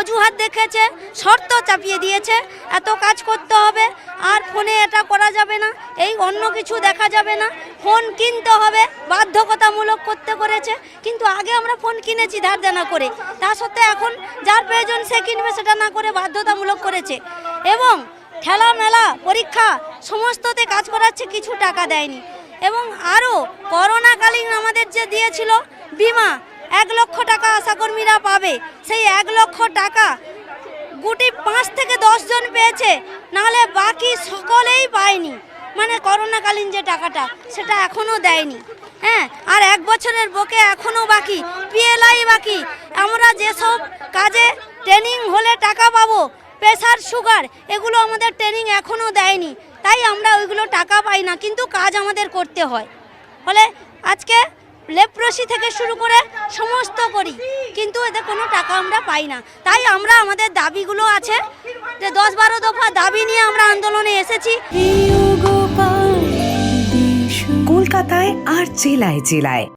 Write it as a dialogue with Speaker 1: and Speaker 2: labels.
Speaker 1: অজুহাত দেখেছে, শর্ত চাপিয়ে দিয়েছে, এত কাজ করতে হবে, আর ফোনে এটা করা যাবে না, এই অন্য কিছু দেখা যাবে না, ফোন কিনতে হবে, বাধ্যকতামূলক করতে করেছে। কিন্তু আগে আমরা ফোন কিনেছি ধার দেনা করে, তা সত্ত্বেও এখন যার প্রয়োজন সে কিনবে, সেটা না করে বাধ্যতামূলক করেছে। এবং খেলা মেলা পরীক্ষা সমস্ততে কাজ করাচ্ছে, কিছু টাকা দেয়নি। এবং আরও করোনাকালীন আমাদের যে দিয়েছিল বিমা, 1 লক্ষ টাকা আশাকর্মীরা পাবে, সেই 1 লক্ষ টাকা গুটি 5 থেকে 10 জন পেয়েছে, নাহলে বাকি সকলেই পায়নি। মানে করোনাকালীন যে টাকাটা সেটা এখনও দেয়নি। হ্যাঁ, আর 1 বছরের বকে এখনও বাকি, পিএলআই বাকি। আমরা যেসব কাজে ট্রেনিং হলে টাকা পাবো, প্রেসার সুগার, এগুলো আমাদের ট্রেনিং এখনও দেয়নি, তাই আমরা ওইগুলো টাকা পাই না, কিন্তু কাজ আমাদের করতে হয়। ফলে আজকে লেপ্রসি থেকে শুরু করে সমস্ত করি, কিন্তু এতে কোনো টাকা আমরা পাই না। তাই আমরা আমাদের দাবিগুলো আছে, যে 10-12 দফা দাবি নিয়ে আমরা আন্দোলনে এসেছি।
Speaker 2: কলকাতায় আর জেলায় জেলায়।